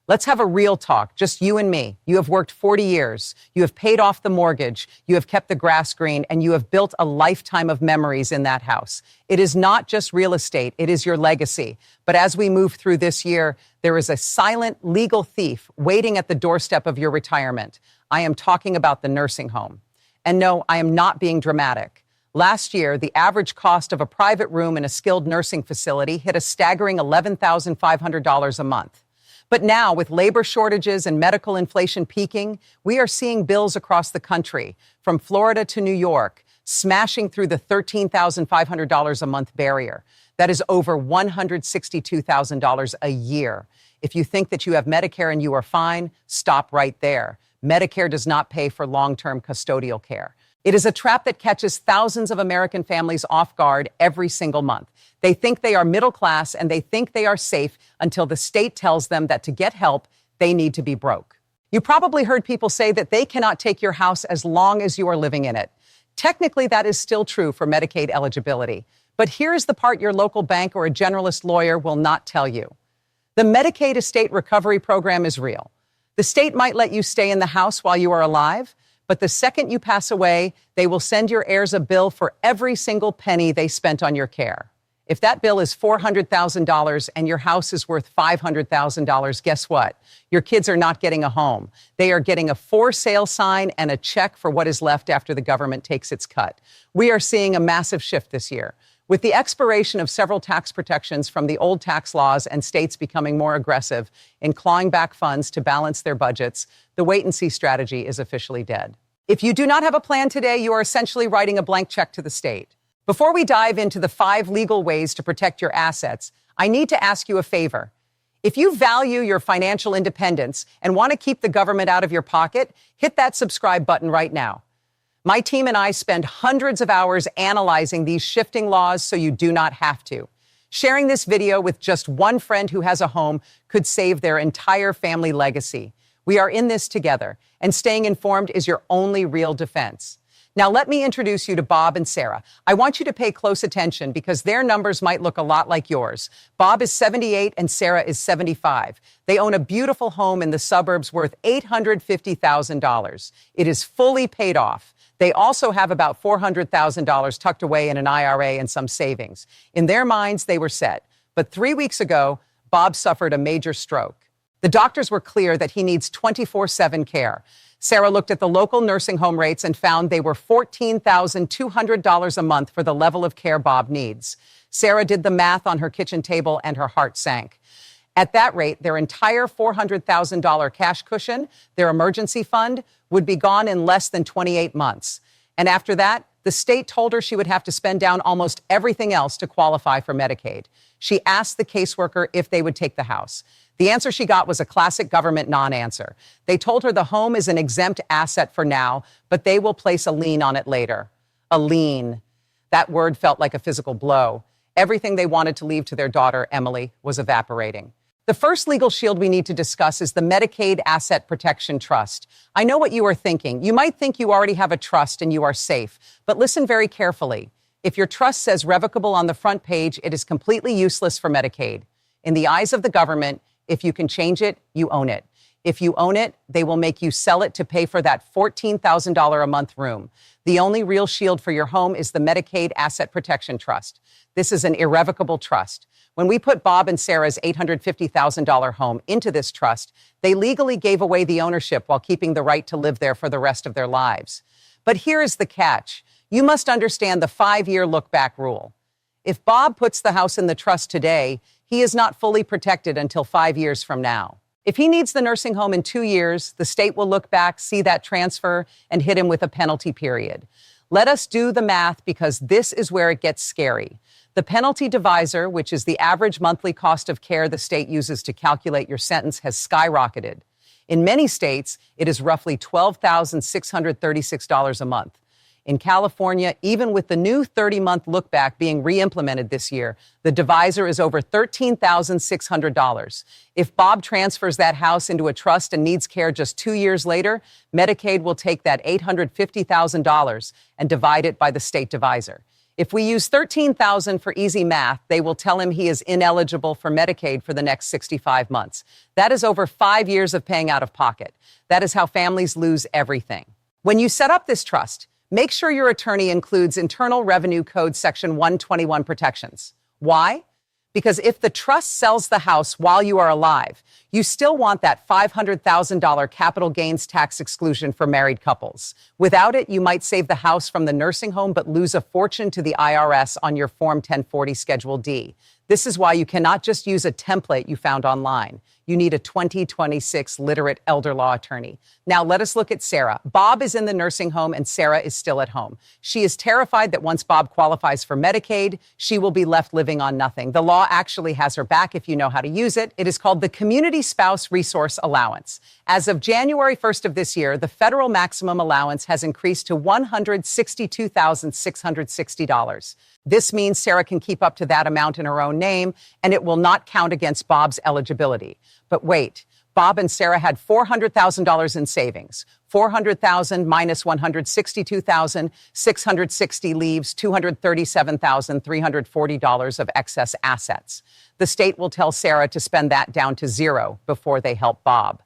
Let's have a real talk, just you and me. You have worked 40 years. You have paid off the mortgage. You have kept the grass green, and you have built a lifetime of memories in that house. It is not just real estate. It is your legacy. But as we move through this year, there is a silent legal thief waiting at the doorstep of your retirement. I am talking about the nursing home. And no, I am not being dramatic. Last year, the average cost of a private room in a skilled nursing facility hit a staggering $11,500 a month. But now, with labor shortages and medical inflation peaking, we are seeing bills across the country, from Florida to New York, smashing through the $13,500 a month barrier. That is over $162,000 a year. If you think that you have Medicare and you are fine, stop right there. Medicare does not pay for long-term custodial care. It is a trap that catches thousands of American families off guard every single month. They think they are middle class and they think they are safe until the state tells them that to get help, they need to be broke. You probably heard people say that they cannot take your house as long as you are living in it. Technically, that is still true for Medicaid eligibility. But here's the part your local bank or a generalist lawyer will not tell you. The Medicaid Estate Recovery Program is real. The state might let you stay in the house while you are alive, but the second you pass away, they will send your heirs a bill for every single penny they spent on your care. If that bill is $400,000 and your house is worth $500,000, guess what? Your kids are not getting a home. They are getting a for sale sign and a check for what is left after the government takes its cut. We are seeing a massive shift this year. With the expiration of several tax protections from the old tax laws and states becoming more aggressive in clawing back funds to balance their budgets, the wait-and-see strategy is officially dead. If you do not have a plan today, you are essentially writing a blank check to the state. Before we dive into the 5 legal ways to protect your assets, I need to ask you a favor. If you value your financial independence and want to keep the government out of your pocket, hit that subscribe button right now. My team and I spend hundreds of hours analyzing these shifting laws so you do not have to. Sharing this video with just one friend who has a home could save their entire family legacy. We are in this together, and staying informed is your only real defense. Now, let me introduce you to Bob and Sarah. I want you to pay close attention because their numbers might look a lot like yours. Bob is 78 and Sarah is 75. They own a beautiful home in the suburbs worth $850,000. It is fully paid off. They also have about $400,000 tucked away in an IRA and some savings. In their minds, they were set. But 3 weeks ago, Bob suffered a major stroke. The doctors were clear that he needs 24/7 care. Sarah looked at the local nursing home rates and found they were $14,200 a month for the level of care Bob needs. Sarah did the math on her kitchen table and her heart sank. At that rate, their entire $400,000 cash cushion, their emergency fund, would be gone in less than 28 months. And after that, the state told her she would have to spend down almost everything else to qualify for Medicaid. She asked the caseworker if they would take the house. The answer she got was a classic government non-answer. They told her the home is an exempt asset for now, but they will place a lien on it later. A lien. That word felt like a physical blow. Everything they wanted to leave to their daughter, Emily, was evaporating. The first legal shield we need to discuss is the Medicaid Asset Protection Trust. I know what you are thinking. You might think you already have a trust and you are safe, but listen very carefully. If your trust says revocable on the front page, it is completely useless for Medicaid. In the eyes of the government, if you can change it, you own it. If you own it, they will make you sell it to pay for that $14,000 a month room. The only real shield for your home is the Medicaid Asset Protection Trust. This is an irrevocable trust. When we put Bob and Sarah's $850,000 home into this trust, they legally gave away the ownership while keeping the right to live there for the rest of their lives. But here is the catch. You must understand the 5-year look-back rule. If Bob puts the house in the trust today, he is not fully protected until 5 years from now. If he needs the nursing home in 2 years, the state will look back, see that transfer, and hit him with a penalty period. Let us do the math because this is where it gets scary. The penalty divisor, which is the average monthly cost of care the state uses to calculate your sentence, has skyrocketed. In many states, it is roughly $12,636 a month. In California, even with the new 30-month look-back being re-implemented this year, the divisor is over $13,600. If Bob transfers that house into a trust and needs care just 2 years later, Medicaid will take that $850,000 and divide it by the state divisor. If we use $13,000 for easy math, they will tell him he is ineligible for Medicaid for the next 65 months. That is over 5 years of paying out of pocket. That is how families lose everything. When you set up this trust, make sure your attorney includes Internal Revenue Code Section 121 protections. Why? Because if the trust sells the house while you are alive, you still want that $500,000 capital gains tax exclusion for married couples. Without it, you might save the house from the nursing home but lose a fortune to the IRS on your Form 1040 Schedule D. This is why you cannot just use a template you found online. You need a 2026 literate elder law attorney. Now let us look at Sarah. Bob is in the nursing home and Sarah is still at home. She is terrified that once Bob qualifies for Medicaid, she will be left living on nothing. The law actually has her back if you know how to use it. It is called the Community Spouse Resource Allowance. As of January 1st of this year, the federal maximum allowance has increased to $162,660. This means Sarah can keep up to that amount in her own name, and it will not count against Bob's eligibility. But wait, Bob and Sarah had $400,000 in savings. $400,000 minus $162,660 leaves $237,340 of excess assets. The state will tell Sarah to spend that down to zero before they help Bob.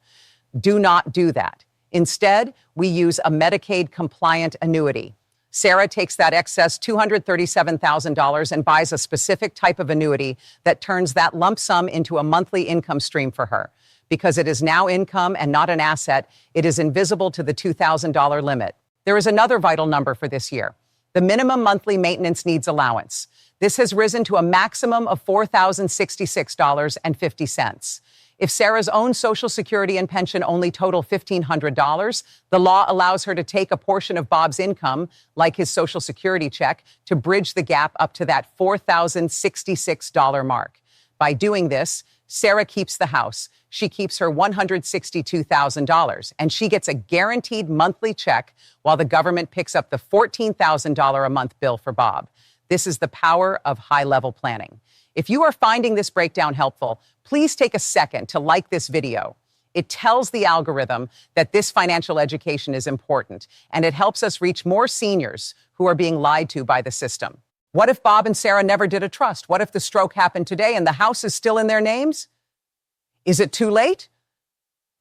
Do not do that. Instead, we use a Medicaid-compliant annuity. Sarah takes that excess $237,000 and buys a specific type of annuity that turns that lump sum into a monthly income stream for her. Because it is now income and not an asset, it is invisible to the $2,000 limit. There is another vital number for this year: the minimum monthly maintenance needs allowance. This has risen to a maximum of $4,066.50. If Sarah's own Social Security and pension only total $1,500, the law allows her to take a portion of Bob's income, like his Social Security check, to bridge the gap up to that $4,066 mark. By doing this, Sarah keeps the house. She keeps her $162,000, and she gets a guaranteed monthly check while the government picks up the $14,000 a month bill for Bob. This is the power of high-level planning. If you are finding this breakdown helpful, please take a second to like this video. It tells the algorithm that this financial education is important, and it helps us reach more seniors who are being lied to by the system. What if Bob and Sarah never did a trust? What if the stroke happened today and the house is still in their names? Is it too late?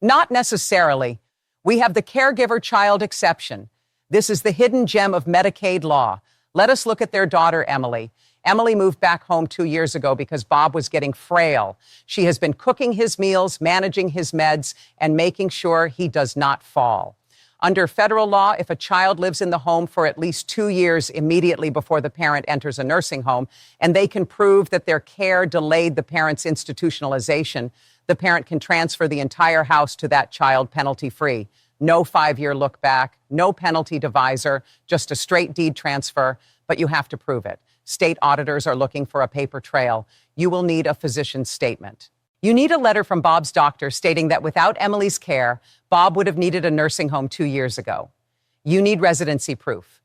Not necessarily. We have the caregiver child exception. This is the hidden gem of Medicaid law. Let us look at their daughter, Emily. Emily moved back home 2 years ago because Bob was getting frail. She has been cooking his meals, managing his meds, and making sure he does not fall. Under federal law, if a child lives in the home for at least 2 years immediately before the parent enters a nursing home, and they can prove that their care delayed the parent's institutionalization, the parent can transfer the entire house to that child penalty-free. No 5-year look back, no penalty divisor, just a straight deed transfer, but you have to prove it. State auditors are looking for a paper trail. You will need a physician's statement. You need a letter from Bob's doctor stating that without Emily's care, Bob would have needed a nursing home 2 years ago. You need residency proof.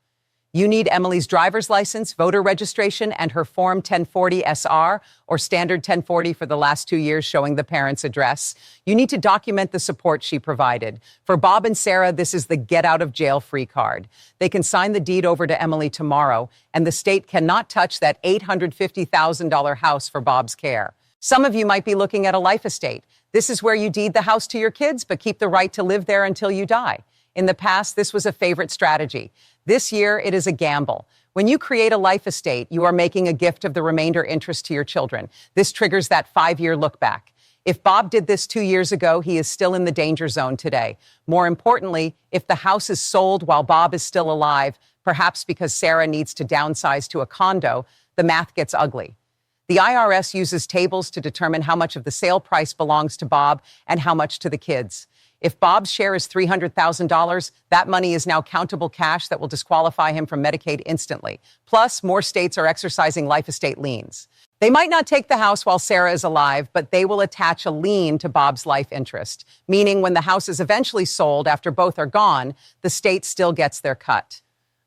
You need Emily's driver's license, voter registration, and her Form 1040 SR, or Standard 1040 for the last 2 years showing the parent's address. You need to document the support she provided. For Bob and Sarah, this is the get out of jail free card. They can sign the deed over to Emily tomorrow, and the state cannot touch that $850,000 house for Bob's care. Some of you might be looking at a life estate. This is where you deed the house to your kids, but keep the right to live there until you die. In the past, this was a favorite strategy. This year, it is a gamble. When you create a life estate, you are making a gift of the remainder interest to your children. This triggers that 5-year look back. If Bob did this 2 years ago, he is still in the danger zone today. More importantly, if the house is sold while Bob is still alive, perhaps because Sarah needs to downsize to a condo, the math gets ugly. The IRS uses tables to determine how much of the sale price belongs to Bob and how much to the kids. If Bob's share is $300,000, that money is now countable cash that will disqualify him from Medicaid instantly. Plus, more states are exercising life estate liens. They might not take the house while Sarah is alive, but they will attach a lien to Bob's life interest, meaning when the house is eventually sold after both are gone, the state still gets their cut.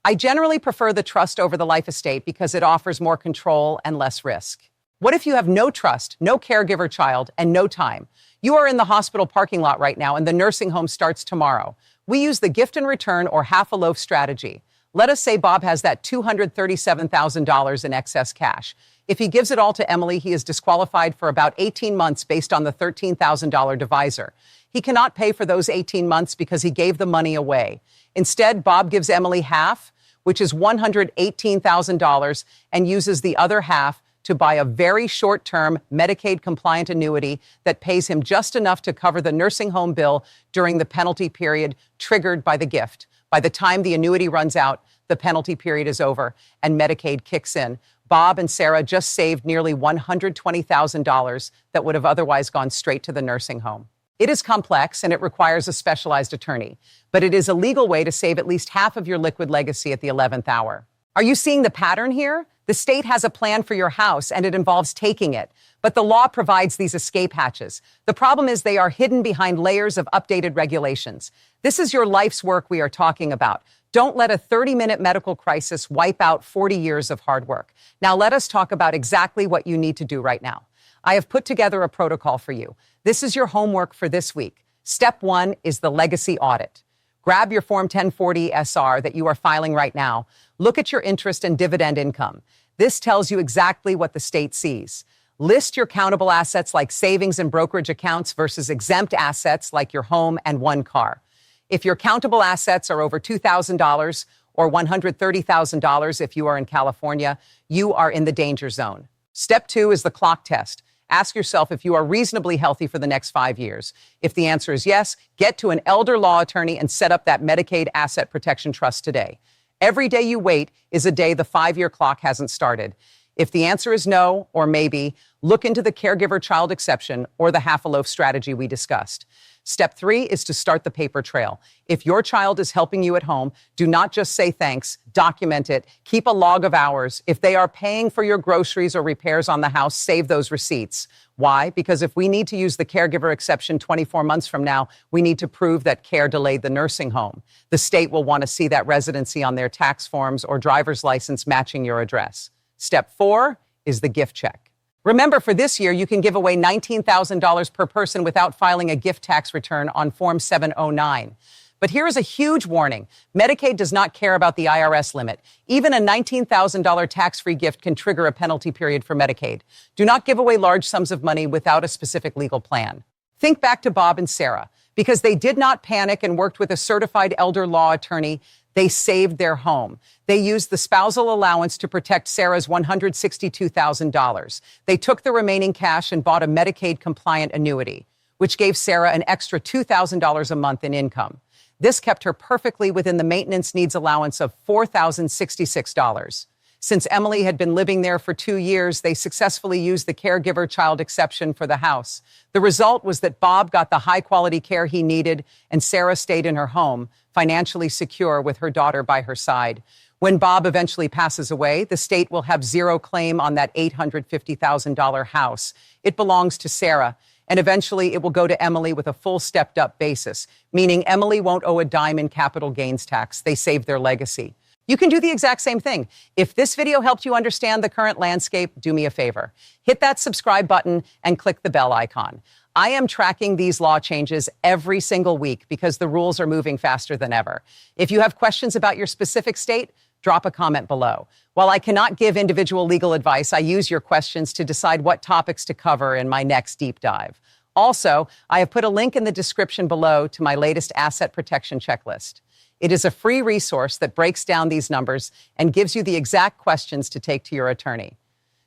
I generally prefer the trust over the life estate because it offers more control and less risk. What if you have no trust, no caregiver child, and no time? You are in the hospital parking lot right now, and the nursing home starts tomorrow. We use the gift and return or half a loaf strategy. Let us say Bob has that $237,000 in excess cash. If he gives it all to Emily, he is disqualified for about 18 months based on the $13,000 divisor. He cannot pay for those 18 months because he gave the money away. Instead, Bob gives Emily half, which is $118,000, and uses the other half to buy a very short-term Medicaid-compliant annuity that pays him just enough to cover the nursing home bill during the penalty period triggered by the gift. By the time the annuity runs out, the penalty period is over and Medicaid kicks in. Bob and Sarah just saved nearly $120,000 that would have otherwise gone straight to the nursing home. It is complex and it requires a specialized attorney, but it is a legal way to save at least half of your liquid legacy at the 11th hour. Are you seeing the pattern here? The state has a plan for your house and it involves taking it, but the law provides these escape hatches. The problem is they are hidden behind layers of updated regulations. This is your life's work we are talking about. Don't let a 30-minute medical crisis wipe out 40 years of hard work. Now let us talk about exactly what you need to do right now. I have put together a protocol for you. This is your homework for this week. Step 1 is the legacy audit. Grab your Form 1040 SR that you are filing right now. Look at your interest and dividend income. This tells you exactly what the state sees. List your countable assets like savings and brokerage accounts versus exempt assets like your home and one car. If your countable assets are over $2,000 or $130,000 if you are in California, you are in the danger zone. Step 2 is the clock test. Ask yourself if you are reasonably healthy for the next 5 years. If the answer is yes, get to an elder law attorney and set up that Medicaid Asset Protection Trust today. Every day you wait is a day the 5-year clock hasn't started. If the answer is no or maybe, look into the caregiver child exception or the half-a-loaf strategy we discussed. Step 3 is to start the paper trail. If your child is helping you at home, do not just say thanks, document it, keep a log of hours. If they are paying for your groceries or repairs on the house, save those receipts. Why? Because if we need to use the caregiver exception 24 months from now, we need to prove that care delayed the nursing home. The state will want to see that residency on their tax forms or driver's license matching your address. Step 4 is the gift check. Remember, for this year, you can give away $19,000 per person without filing a gift tax return on Form 709. But here is a huge warning. Medicaid does not care about the IRS limit. Even a $19,000 tax-free gift can trigger a penalty period for Medicaid. Do not give away large sums of money without a specific legal plan. Think back to Bob and Sarah. Because they did not panic and worked with a certified elder law attorney, they saved their home. They used the spousal allowance to protect Sarah's $162,000. They took the remaining cash and bought a Medicaid-compliant annuity, which gave Sarah an extra $2,000 a month in income. This kept her perfectly within the maintenance needs allowance of $4,066. Since Emily had been living there for 2 years, they successfully used the caregiver child exception for the house. The result was that Bob got the high-quality care he needed, and Sarah stayed in her home, financially secure with her daughter by her side. When Bob eventually passes away, the state will have zero claim on that $850,000 house. It belongs to Sarah, and eventually it will go to Emily with a full stepped-up basis, meaning Emily won't owe a dime in capital gains tax. They saved their legacy. You can do the exact same thing. If this video helped you understand the current landscape, do me a favor. Hit that subscribe button and click the bell icon. I am tracking these law changes every single week because the rules are moving faster than ever. If you have questions about your specific state, drop a comment below. While I cannot give individual legal advice, I use your questions to decide what topics to cover in my next deep dive. Also, I have put a link in the description below to my latest asset protection checklist. It is a free resource that breaks down these numbers and gives you the exact questions to take to your attorney.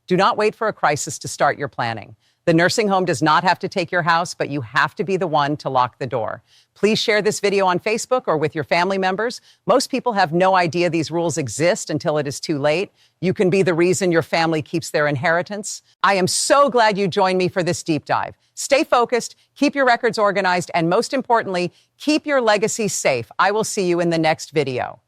Do not wait for a crisis to start your planning. The nursing home does not have to take your house, but you have to be the one to lock the door. Please share this video on Facebook or with your family members. Most people have no idea these rules exist until it is too late. You can be the reason your family keeps their inheritance. I am so glad you joined me for this deep dive. Stay focused, keep your records organized, and most importantly, keep your legacy safe. I will see you in the next video.